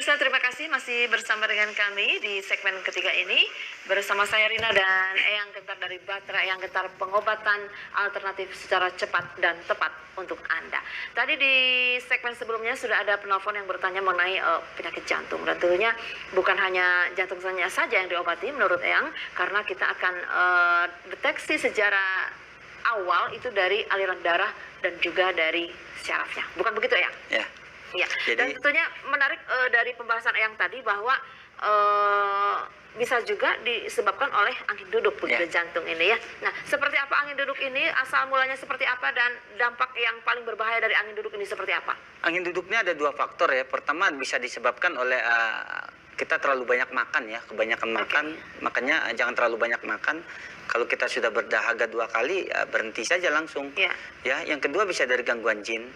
Pemirsa, terima kasih masih bersama dengan kami di segmen ketiga ini. Bersama saya Rina dan Eyang Gentar dari Batra Eyang Gentar, pengobatan alternatif secara cepat dan tepat untuk Anda. Tadi di segmen sebelumnya sudah ada penelpon yang bertanya mengenai penyakit jantung. Dan tentunya bukan hanya jantung saja yang diobati menurut Eyang, karena kita akan deteksi sejarah awal itu dari aliran darah dan juga dari syarafnya. Bukan begitu, Eyang? Ya. Ya, jadi, dan tentunya menarik dari pembahasan yang tadi bahwa bisa juga disebabkan oleh angin duduk begitu jantung ini ya. Nah, seperti apa angin duduk ini, asal mulanya seperti apa, dan dampak yang paling berbahaya dari angin duduk ini seperti apa? Angin duduknya ada dua faktor ya. Pertama bisa disebabkan oleh kita terlalu banyak makan ya, kebanyakan makan. Makanya jangan terlalu banyak makan. Kalau kita sudah berdahaga 2 kali, berhenti saja langsung. Ya, yang kedua bisa dari gangguan jin.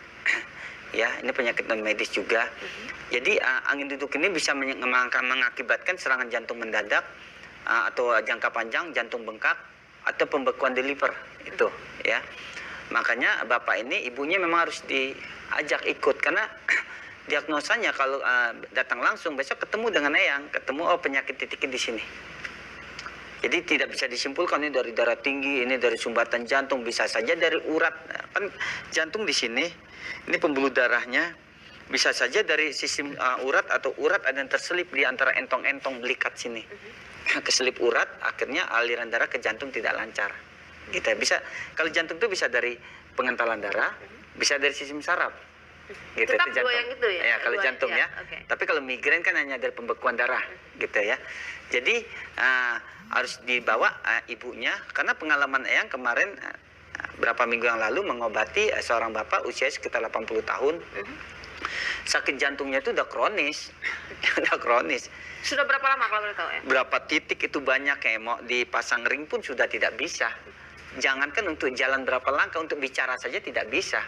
Ya, ini penyakit non medis juga. Jadi angin duduk ini bisa mengakibatkan serangan jantung mendadak, atau jangka panjang jantung bengkak, atau pembekuan di liver itu ya. Makanya bapak ini, ibunya memang harus diajak ikut, karena diagnosanya kalau datang langsung besok ketemu dengan Eyang, ketemu penyakit titiknya di sini. Jadi tidak bisa disimpulkan ini dari darah tinggi, ini dari sumbatan jantung, bisa saja dari urat. Kan jantung di sini, ini pembuluh darahnya, bisa saja dari sistem urat, atau urat ada yang terselip di antara entong-entong belikat sini. Keselip urat, akhirnya aliran darah ke jantung tidak lancar. Gitu. Bisa, kalau jantung itu bisa dari pengentalan darah, bisa dari sistem saraf. Gitu, tetap itu jantung. Dua yang itu ya? Ya, kalau jantung ya. Okay. Tapi kalau migrain kan hanya dari pembekuan darah, gitu ya. Jadi harus dibawa ibunya, karena pengalaman Eyang kemarin berapa minggu yang lalu mengobati seorang bapak usia sekitar 80 tahun. Sakit jantungnya itu udah kronis. Udah kronis. Sudah berapa lama kalau boleh tahu ya? Berapa titik itu banyak ya, mau dipasang ring pun sudah tidak bisa. Jangankan untuk jalan berapa langkah, untuk bicara saja tidak bisa.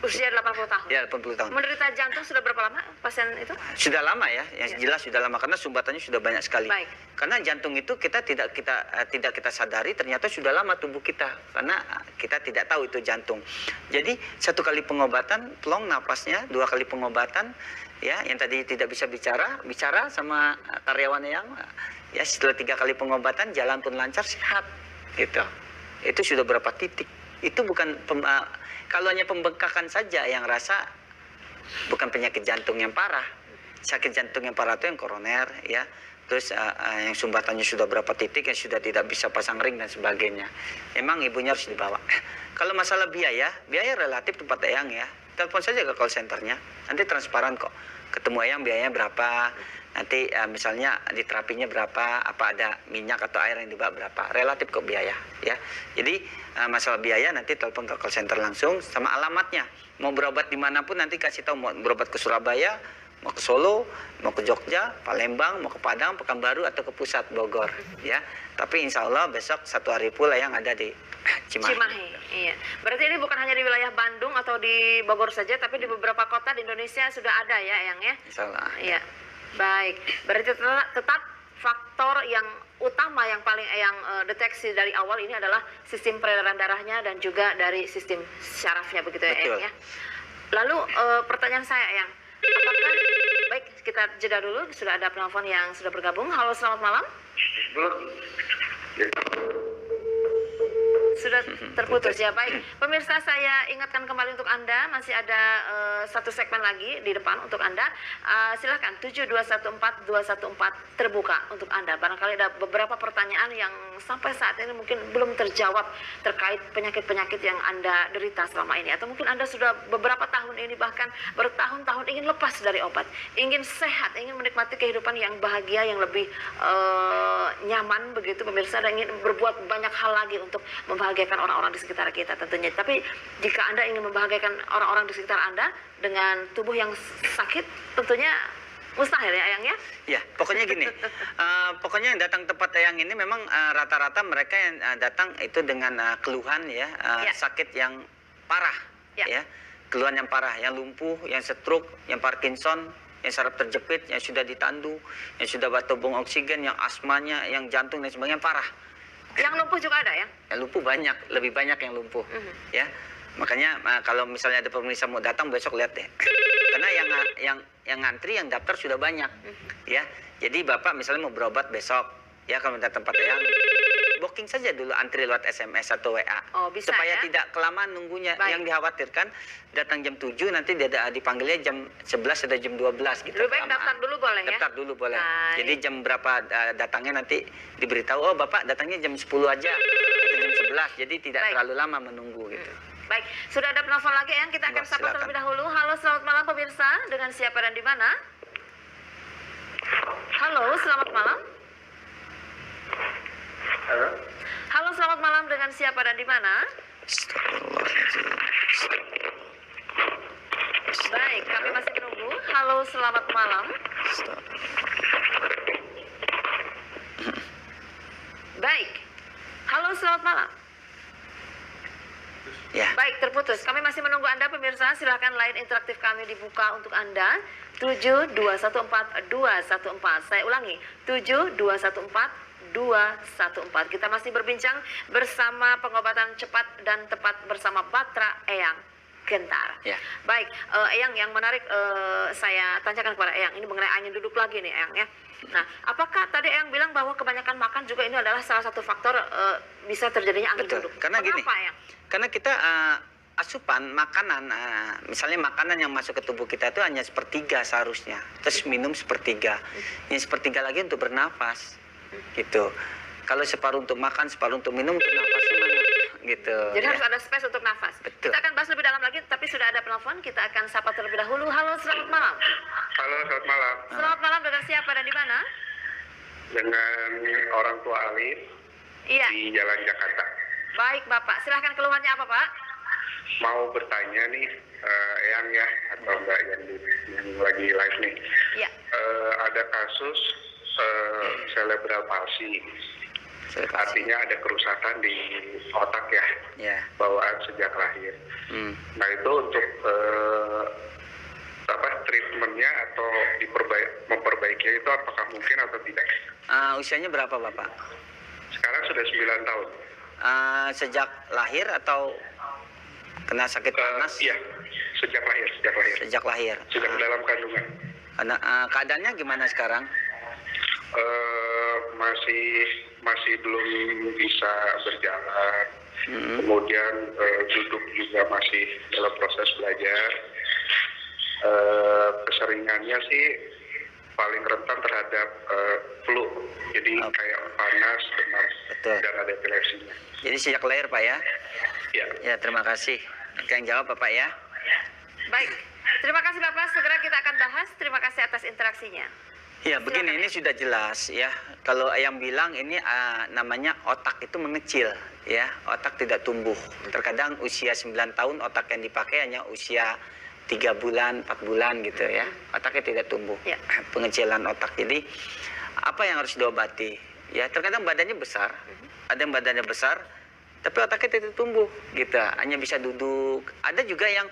Usia 80 tahun? Ya, 80 tahun. Menderita jantung sudah berapa lama pasien itu? Sudah lama ya, yang jelas sudah lama, karena sumbatannya sudah banyak sekali. Baik. Karena jantung itu tidak kita sadari, ternyata sudah lama tubuh kita, karena kita tidak tahu itu jantung. Jadi 1 kali pengobatan, plong napasnya, 2 kali pengobatan, ya, yang tadi tidak bisa bicara sama karyawan yang, ya, setelah 3 kali pengobatan jalan pun lancar, sehat, gitu. Itu sudah berapa titik? Itu bukan kalau hanya pembengkakan saja yang rasa, bukan penyakit jantung yang parah. Sakit jantung yang parah itu yang koroner ya. Terus yang sumbatannya sudah berapa titik, yang sudah tidak bisa pasang ring dan sebagainya. Emang ibunya harus dibawa. Kalau masalah biaya relatif tempat Eyang ya. Telepon saja ke call centernya. Nanti transparan kok. Ketemu Eyang biayanya berapa. Nanti misalnya di terapinya berapa, apa ada minyak atau air yang dibawa berapa, relatif kok biaya ya. Jadi masalah biaya nanti telepon ke call center langsung, sama alamatnya. Mau berobat dimanapun nanti kasih tahu, mau berobat ke Surabaya, mau ke Solo, mau ke Jogja, Palembang, mau ke Padang, Pekanbaru, atau ke pusat Bogor ya. Tapi insya Allah besok 1 hari pula yang ada di Cimahi. Iya. Berarti ini bukan hanya di wilayah Bandung atau di Bogor saja, tapi di beberapa kota di Indonesia sudah ada ya, Eyang ya? Insya Allah. Iya. Baik, berarti tetap faktor yang utama yang paling Eyang deteksi dari awal ini adalah sistem peredaran darahnya dan juga dari sistem syarafnya, begitu ya, Eyang ya. Lalu pertanyaan saya, Eyang, apakah, baik, kita jeda dulu, sudah ada penelpon yang sudah bergabung. Halo, selamat malam. Sudah terputus ya. Baik, pemirsa, saya ingatkan kembali untuk Anda, masih ada 1 segmen lagi di depan untuk Anda. Silahkan 7214 terbuka untuk Anda. Barangkali ada beberapa pertanyaan yang sampai saat ini mungkin belum terjawab terkait penyakit-penyakit yang Anda derita selama ini, atau mungkin Anda sudah beberapa tahun ini, bahkan bertahun-tahun ingin lepas dari obat, ingin sehat, ingin menikmati kehidupan yang bahagia, yang lebih nyaman begitu pemirsa, dan ingin berbuat banyak hal lagi untuk membahagiakan orang-orang di sekitar kita tentunya. Tapi jika Anda ingin membahagiakan orang-orang di sekitar Anda dengan tubuh yang sakit, tentunya mustahil ya, Eyang ya? Ya, pokoknya gini, pokoknya yang datang tempat Eyang ini memang rata-rata mereka yang datang itu dengan keluhan ya, sakit yang parah ya. Keluhan yang parah, yang lumpuh, yang stroke, yang Parkinson, yang saraf terjepit, yang sudah ditandu, yang sudah tabung oksigen, yang asmanya, yang jantung dan sebagainya parah. Yang lumpuh juga ada ya? Yang lumpuh banyak, lebih banyak yang lumpuh ya. Makanya kalau misalnya ada pemirsa mau datang besok, lihat deh. karena yang ngantri, yang daftar sudah banyak, ya. Jadi Bapak misalnya mau berobat besok, ya kalau minta tempat Eyang, booking saja dulu, antri lewat SMS atau WA. Oh, bisa, supaya ya? tidak kelamaan nunggunya. Baik. Yang dikhawatirkan datang jam 7 nanti dia dipanggilnya jam 11 atau jam 12 gitu. Lebih baik kelamaan. daftar dulu boleh ya? Daftar dulu boleh. Baik. Jadi jam berapa datangnya nanti diberitahu, oh Bapak datangnya jam 10 aja atau jam 11. Jadi tidak Baik. terlalu lama menunggu gitu. Baik, sudah ada penelpon lagi yang kita akan Mbak, sapa silakan. terlebih dahulu. Halo, selamat malam pemirsa. Dengan siapa dan di mana? Halo, selamat malam. Halo? Halo, selamat malam. Dengan siapa dan di mana? Baik, kami masih menunggu. Halo, selamat malam. Baik. Halo, selamat malam. Ya. Baik, terputus. Kami masih menunggu Anda pemirsa. Silakan line interaktif kami dibuka untuk Anda. 7214214. Saya ulangi. 7214214. Kita masih berbincang bersama pengobatan cepat dan tepat bersama Batra Eyang Gentar. Ya. Baik, Eyang, yang menarik saya tanyakan kepada Eyang, ini mengenai angin duduk lagi nih Eyang ya. Nah, apakah tadi Eyang bilang bahwa kebanyakan makan juga ini adalah salah satu faktor bisa terjadinya angin Betul. duduk? Karena gini, Kenapa, Eyang? karena kita asupan makanan, misalnya makanan yang masuk ke tubuh kita itu hanya sepertiga seharusnya, terus minum sepertiga, yang sepertiga lagi untuk bernafas, gitu. Kalau separuh untuk makan, separuh untuk minum, untuk nafas mana, gitu. Jadi ya. harus ada space untuk nafas. Betul. Kita akan bahas lebih dalam lagi, tapi sudah ada penelpon. Kita akan sapa terlebih dahulu. Halo, selamat malam. Halo, selamat malam. Selamat malam, dengan siapa dan di mana? Dengan orang tua Alif Iya. di Jalan Jakarta. Baik, Bapak. Silahkan keluhannya apa, Pak? Mau bertanya nih, Eyang ya, atau Mbak yang lagi live nih. Iya. Ada kasus cerebral palsy. Artinya ada kerusakan di otak ya, Ya. bawaan sejak lahir. Nah itu untuk treatmentnya atau memperbaikinya itu apakah mungkin atau tidak? Usianya berapa Bapak? Sekarang sudah 9 tahun. Sejak lahir atau kena sakit panas? Iya, sejak lahir. Sejak lahir. Sejak dalam kandungan. Keadaannya gimana sekarang? Masih belum bisa berjalan. Kemudian duduk juga masih dalam proses belajar. Keseringannya sih paling rentan terhadap flu. Jadi kayak panas, demam, Betul. dan ada epilepsinya. Jadi sejak lahir Pak ya? Ya. Ya, terima kasih. Yang jawab Bapak ya. Baik. Terima kasih, Bapak. Segera kita akan bahas. Terima kasih atas interaksinya. Ya, begini, ini sudah jelas ya. Kalau yang bilang ini namanya otak itu mengecil ya. Otak tidak tumbuh. Terkadang usia 9 tahun otak yang dipakai hanya usia 3 bulan, 4 bulan gitu ya. Otaknya tidak tumbuh. Ya. Pengecilan otak. Jadi apa yang harus diobati? Ya, terkadang badannya besar. Ada yang badannya besar tapi otaknya tidak tumbuh gitu. Hanya bisa duduk. Ada juga yang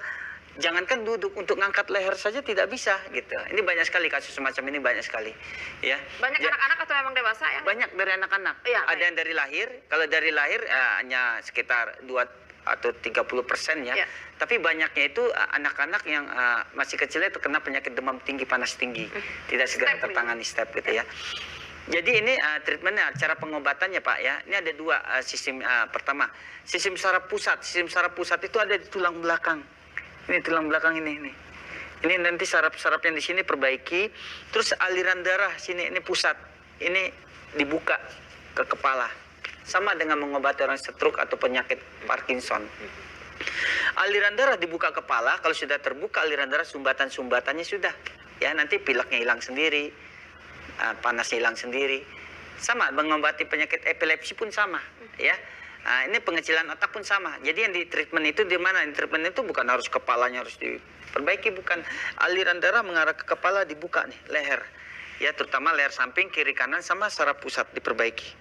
jangankan duduk, untuk ngangkat leher saja tidak bisa gitu. Ini banyak sekali kasus semacam ini, banyak sekali ya. Banyak Ya, anak-anak atau memang dewasa yang banyak dari anak-anak. Iya, Ada baik. yang dari lahir. Kalau dari lahir hanya sekitar 2 atau 30% ya. Iya. Tapi banyaknya itu anak-anak yang masih kecilnya terkena penyakit demam tinggi, panas tinggi. Tidak segera Step tertangani step gitu ya. Jadi ini treatmentnya, cara pengobatannya Pak ya. Ini ada dua sistem. Pertama, sistem saraf pusat. Sistem saraf pusat itu ada di tulang belakang. Ini tulang belakang ini. Ini nanti saraf-saraf yang di sini perbaiki. Terus aliran darah sini, ini pusat. Ini dibuka ke kepala. Sama dengan mengobati orang stroke atau penyakit Parkinson. Aliran darah dibuka kepala. Kalau sudah terbuka aliran darah, sumbatan-sumbatannya sudah. Ya, nanti pileknya hilang sendiri. Panasnya hilang sendiri. Sama, mengobati penyakit epilepsi pun sama, ya. Ini pengecilan otak pun sama. Jadi yang di treatment itu di mana? Di treatment itu bukan harus kepalanya harus diperbaiki, bukan. Aliran darah mengarah ke kepala dibuka nih, leher. Ya, terutama leher samping, kiri kanan sama saraf pusat diperbaiki.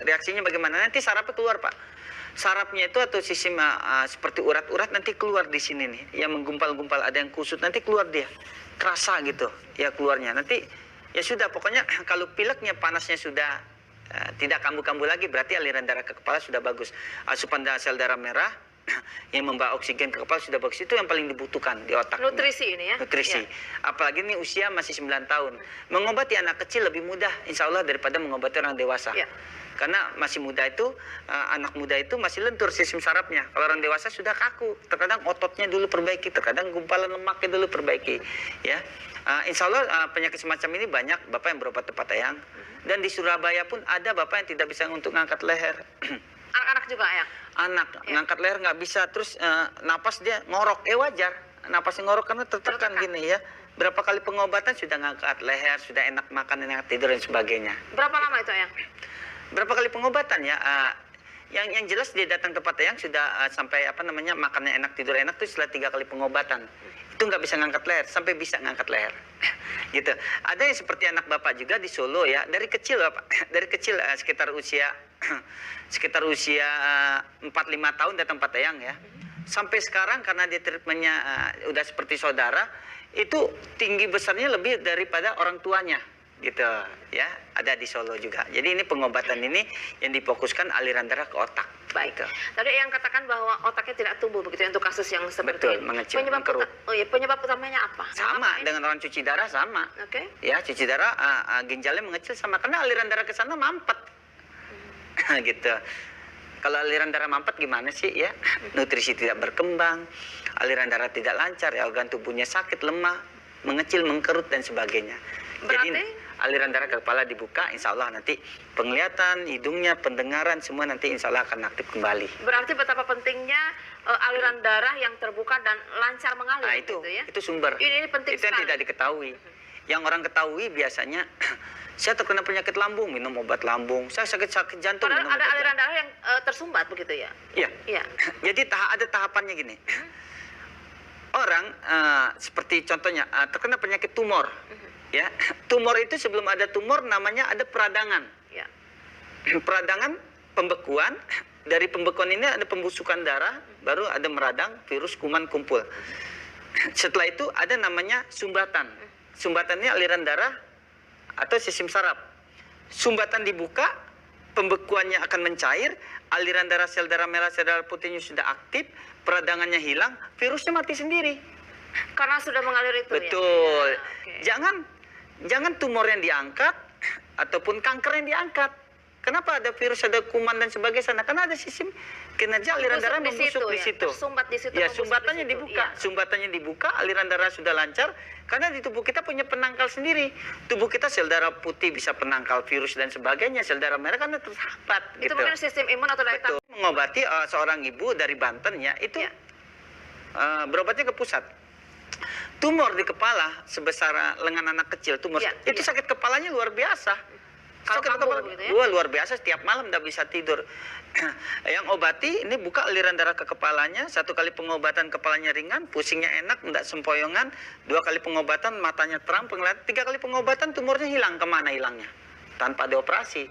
Reaksinya bagaimana? Nanti sarafnya keluar, Pak. Sarafnya itu atau sistem seperti urat-urat nanti keluar di sini nih. Yang menggumpal-gumpal, ada yang kusut, nanti keluar dia. Kerasa gitu, ya keluarnya. Nanti ya sudah, pokoknya kalau pileknya panasnya sudah tidak kambuh-kambuh lagi, berarti aliran darah ke kepala sudah bagus. Asupan sel darah merah yang membawa oksigen ke kepala sudah bagus, itu yang paling dibutuhkan di otak. Nutrisi ini ya. Nutrisi. Ya. Apalagi ini usia masih 9 tahun. Mengobati anak kecil lebih mudah insya Allah daripada mengobati orang dewasa. Ya. Karena masih muda itu, anak muda itu masih lentur sistem sarafnya. Kalau orang dewasa sudah kaku. Terkadang ototnya dulu perbaiki, terkadang gumpalan lemaknya dulu perbaiki. Ya, insya Allah penyakit semacam ini banyak bapak yang berobat tepat ayang. Dan di Surabaya pun ada bapak yang tidak bisa untuk ngangkat leher. Anak-anak juga ya. Anak ngangkat leher nggak bisa, terus napas dia ngorok, wajar. Napasnya ngorok karena tertekan gini ya. Berapa kali pengobatan sudah ngangkat leher, sudah enak makan, enak tidur dan sebagainya. Berapa lama itu ya? Berapa kali pengobatan ya? Yang jelas dia datang tempat yang sudah sampai makannya enak, tidur enak tuh setelah 3 kali pengobatan. Itu nggak bisa ngangkat leher, sampai bisa ngangkat leher. Gitu. Ada yang seperti anak bapak juga di Solo ya, dari kecil bapak, dari kecil sekitar usia 4-5 tahun datang Pak Tayang ya. Sampai sekarang karena dia treatmentnya udah seperti saudara, itu tinggi besarnya lebih daripada orang tuanya. Gitu ya, ada di Solo juga. Jadi ini pengobatan ini yang difokuskan aliran darah ke otak. Baik. Gitu. Tadi yang katakan bahwa otaknya tidak tumbuh begitu ya, untuk kasus yang seperti Betul, ini. mengecil, Penyebab mengkerut. penyebab utamanya apa? Sama dengan orang cuci darah sama. Oke. Ya, cuci darah ginjalnya mengecil sama karena aliran darah ke sana mampet. Gitu. Kalau aliran darah mampet gimana sih ya? Nutrisi tidak berkembang, aliran darah tidak lancar, ya organ tubuhnya sakit, lemah, mengecil, mengkerut dan sebagainya. Berarti Jadi aliran darah ke kepala dibuka, insya Allah nanti penglihatan, hidungnya, pendengaran semua nanti insya Allah akan aktif kembali. berarti betapa pentingnya aliran darah yang terbuka dan lancar mengalir. Nah itu, gitu ya. itu sumber. Ini penting itu yang sekali. tidak diketahui. Yang orang ketahui biasanya, saya terkena penyakit lambung, minum obat lambung. Saya sakit jantung, Padahal minum ada obat aliran jantung. darah yang tersumbat begitu ya. Iya. Iya. Jadi ada tahapannya gini. Orang seperti contohnya terkena penyakit tumor. Ya, tumor itu sebelum ada tumor namanya ada peradangan. Ya. Peradangan, pembekuan. Dari pembekuan ini ada pembusukan darah, baru ada meradang, virus, kuman, kumpul. Setelah itu ada namanya sumbatan. Sumbatan ini aliran darah atau sistem saraf. Sumbatan dibuka, pembekuannya akan mencair, aliran darah sel darah merah, sel darah putihnya sudah aktif, peradangannya hilang, virusnya mati sendiri. Karena sudah mengalir itu Betul. ya. Oke. Jangan tumor yang diangkat ataupun kanker yang diangkat. Kenapa ada virus, ada kuman dan sebagainya sana? Karena ada sistem kinerja aliran darah membusuk di situ. Tersumbat di situ. Ya, membusuk sumbatannya di situ. dibuka. Iya. Sumbatannya dibuka, aliran darah sudah lancar. Karena di tubuh kita punya penangkal sendiri. Tubuh kita sel darah putih bisa penangkal virus dan sebagainya. Sel darah merah kan terhambat. Itu Gitu. mungkin sistem imun atau daya Betul. tahan. Mengobati seorang ibu dari Banten ya, itu Ya. berobatnya ke pusat. Tumor di kepala sebesar lengan anak kecil, tumor Ya, itu ya. sakit kepalanya luar biasa. Kalau Sakit kambuh kepala, gitu ya? wah, luar biasa, setiap malam tidak bisa tidur. Yang obati ini buka aliran darah ke kepalanya, 1 kali pengobatan kepalanya ringan, pusingnya enak, tidak sempoyongan, 2 kali pengobatan matanya terang, penglihatan, 3 kali pengobatan tumornya hilang. Kemana hilangnya? Tanpa ada operasi.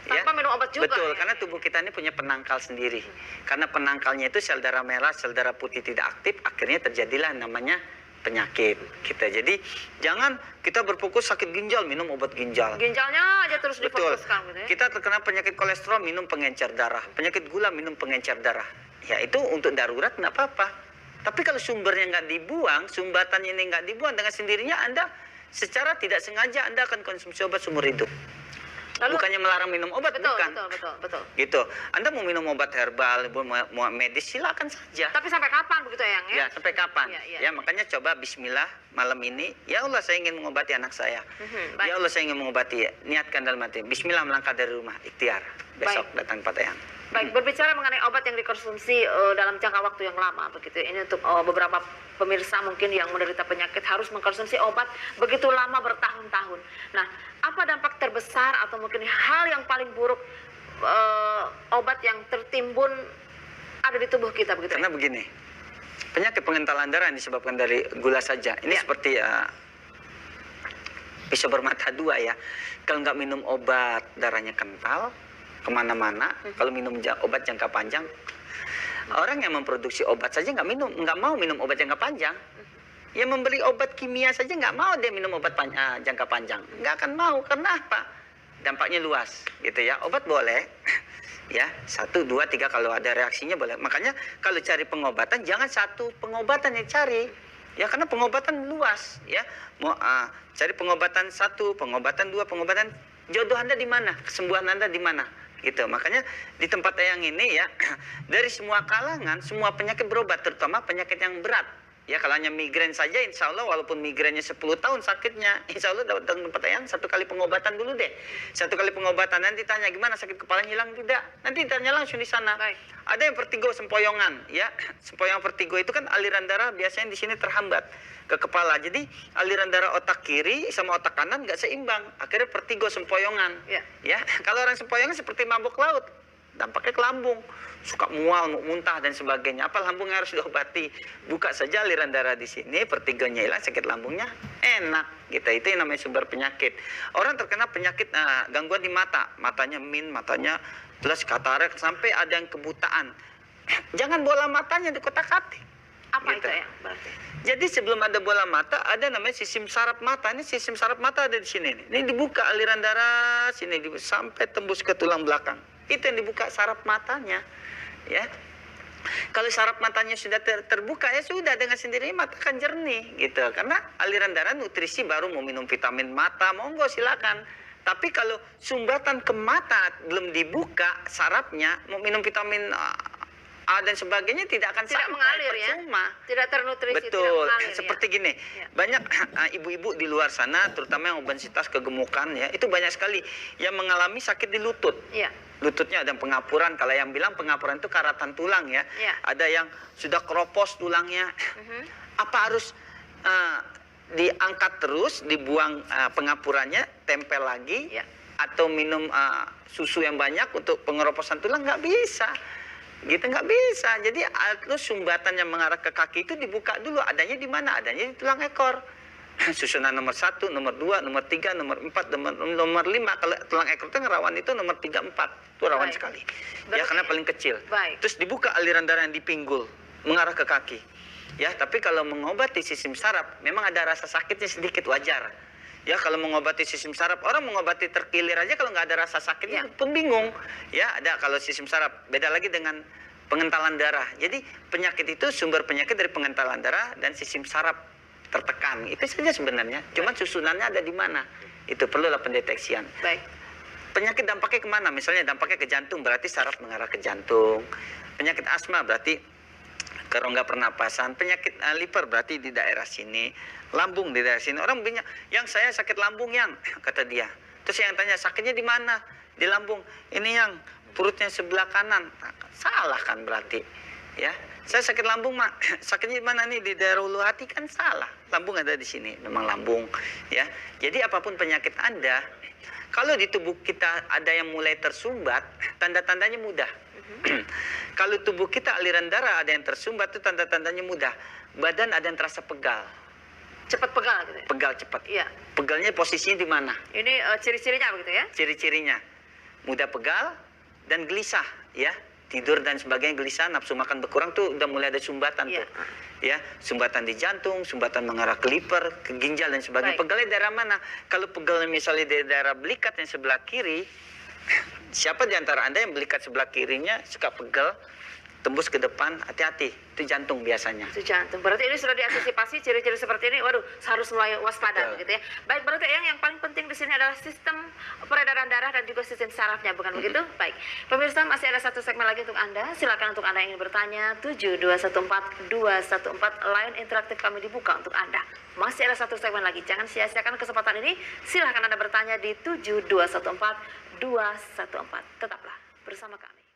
Tanpa minum obat juga. Betul, ya? karena tubuh kita ini punya penangkal sendiri. Karena penangkalnya itu sel darah merah, sel darah putih tidak aktif, akhirnya terjadilah namanya penyakit kita. Jadi jangan kita berfokus sakit ginjal minum obat ginjal. Ginjalnya aja terus Betul. difokuskan gitu ya. Kita terkena penyakit kolesterol minum pengencer darah, penyakit gula minum pengencer darah. Ya itu untuk darurat nggak apa-apa. Tapi kalau sumbernya nggak dibuang, sumbatannya ini nggak dibuang, dengan sendirinya Anda secara tidak sengaja Anda akan konsumsi obat seumur hidup. Lalu, Bukannya melarang minum obat, betul, bukan. betul. Gitu. Anda mau minum obat herbal, mau medis, silakan saja. Tapi sampai kapan begitu ya, Yang? Ya, sampai kapan? Iya, Ya, makanya coba bismillah malam ini. Ya Allah, saya ingin mengobati anak saya. Baik. Ya Allah, saya ingin mengobati. Niatkan dalam hati. Bismillah melangkah dari rumah, ikhtiar. Besok datang Pak Tayang. Baik, berbicara mengenai obat yang dikonsumsi dalam jangka waktu yang lama begitu. Ini untuk beberapa pemirsa mungkin yang menderita penyakit harus mengkonsumsi obat begitu lama bertahun-tahun. Nah, apa dampak terbesar atau mungkin hal yang paling buruk obat yang tertimbun ada di tubuh kita begitu? Karena begini, penyakit pengentalan darah yang disebabkan dari gula saja. Ini Ya. seperti pisau bermata dua ya. Kalau nggak minum obat, darahnya kental kemana-mana. Kalau minum obat jangka panjang, orang yang memproduksi obat saja nggak mau minum obat jangka panjang. Yang membeli obat kimia saja nggak mau dia minum obat jangka panjang. Nggak akan mau. Karena apa? dampaknya luas, gitu ya. Obat boleh, ya 1, 2, 3 kalau ada reaksinya boleh. Makanya kalau cari pengobatan jangan satu pengobatan yang cari, ya karena pengobatan luas, ya. Mau cari pengobatan 1, pengobatan 2, pengobatan jodoh Anda di mana, kesembuhan Anda di mana, gitu. Makanya di tempat yang ini ya dari semua kalangan, semua penyakit berobat, terutama penyakit yang berat. Ya kalau hanya migrain saja, insya Allah walaupun migrainnya 10 tahun sakitnya, insya Allah dapat tempat yang 1 kali pengobatan dulu deh. 1 kali pengobatan, nanti tanya gimana sakit kepala hilang tidak? Nanti tanya langsung di sana. Baik. Ada yang vertigo sempoyongan, ya. Sempoyongan vertigo itu kan aliran darah biasanya di sini terhambat ke kepala. Jadi aliran darah otak kiri sama otak kanan nggak seimbang. Akhirnya vertigo sempoyongan. Ya. Ya, kalau orang sempoyongan seperti mabuk laut, dampaknya ke lambung, suka mual, muntah dan sebagainya. Apa lambungnya harus diobati? Buka saja aliran darah di sini, vertigonya hilang, sakit lambungnya enak. Gitu. Itu yang namanya sumber penyakit. Orang terkena penyakit gangguan di mata, matanya min, matanya plus katarak sampai ada yang kebutaan. Jangan bola matanya di kotak-atik. Apa Gitu. itu ya berarti? Jadi sebelum ada bola mata, ada namanya sistem saraf mata. Ini sistem saraf mata ada di sini. Ini dibuka aliran darah sini sampai tembus ke tulang belakang. Itu yang dibuka saraf matanya, ya. Kalau saraf matanya sudah terbuka ya sudah dengan sendirinya mata akan jernih gitu. Karena aliran darah nutrisi baru mau minum vitamin mata, monggo silakan. Tapi kalau sumbatan ke mata belum dibuka sarafnya, mau minum vitamin A dan sebagainya tidak akan Tidak sampai, mengalir ya? percuma. Tidak ternutrisi, tidak Betul, mengalir seperti ya? gini, Ya. banyak ibu-ibu di luar sana, terutama yang obesitas kegemukan ya, itu banyak sekali yang mengalami sakit di lutut. Iya. Lututnya ada pengapuran, kalau yang bilang pengapuran itu karatan tulang ya. Ya. Ada yang sudah keropos tulangnya. Apa harus diangkat terus, dibuang pengapurannya, tempel lagi, Ya. atau minum susu yang banyak untuk pengeroposan tulang? Nggak bisa. Gitu nggak bisa. Jadi terus sumbatan yang mengarah ke kaki itu dibuka dulu. Adanya di mana? Adanya di tulang ekor. Susunan nomor 1, nomor 2, nomor 3, nomor 4, nomor 5. Kalau tulang ekor itu rawan itu nomor 3, 4. Itu rawan Baik. sekali. Ya Berarti- karena paling kecil. Baik. Terus dibuka aliran darah yang di pinggul mengarah ke kaki. Ya, tapi kalau mengobati sistem saraf memang ada rasa sakitnya sedikit, wajar. Ya kalau mengobati sistem saraf, orang mengobati terkilir aja kalau nggak ada rasa sakitnya pun bingung. Ya ada kalau sistem saraf, beda lagi dengan pengentalan darah. Jadi penyakit itu sumber penyakit dari pengentalan darah dan sistem saraf tertekan. Itu saja sebenarnya. Cuman susunannya ada di mana? Itu perlulah pendeteksian. Baik. Penyakit dampaknya kemana? Misalnya dampaknya ke jantung, berarti saraf mengarah ke jantung. Penyakit asma berarti ke rongga pernapasan. Penyakit liver berarti di daerah sini. Lambung di daerah sini. Orang punya, yang saya sakit lambung yang, kata dia. Terus yang tanya, sakitnya di mana? Di lambung. Ini yang perutnya sebelah kanan. Nah, salah kan berarti. Ya, saya sakit lambung mak. Sakitnya di mana nih? Di daerah ulu hati, kan salah. Lambung ada di sini, memang lambung. Ya, jadi apapun penyakit Anda, kalau di tubuh kita ada yang mulai tersumbat, tanda-tandanya mudah. Kalau tubuh kita aliran darah ada yang tersumbat, itu tanda-tandanya mudah. Badan ada yang terasa pegal. Cepat pegal gitu ya? Pegal cepat. Iya. Pegalnya posisinya di mana? Ini ciri-cirinya begitu ya? Ciri-cirinya mudah pegal dan gelisah, ya. Tidur dan sebagainya gelisah, nafsu makan berkurang tuh udah mulai ada sumbatan Iya. tuh. Ya, sumbatan di jantung, sumbatan mengarah ke liver, ke ginjal dan sebagainya. Baik. Pegalnya daerah mana? Kalau pegalnya misalnya di daerah belikat yang sebelah kiri, siapa di antara Anda yang belikat sebelah kirinya suka pegal, tembus ke depan, hati-hati, itu jantung biasanya. Itu jantung. Berarti ini sudah diantisipasi ciri-ciri seperti ini. Waduh, harus mulai waspada Betul. begitu ya. Baik, berarti yang paling penting di sini adalah sistem peredaran darah dan juga sistem sarafnya, bukan begitu? Baik. Pemirsa, masih ada satu segmen lagi untuk Anda. Silakan untuk Anda yang ingin bertanya 7214214 line interaktif kami dibuka untuk Anda. Masih ada satu segmen lagi. Jangan sia-siakan kesempatan ini. Silakan Anda bertanya di 7214214. Tetaplah bersama kami.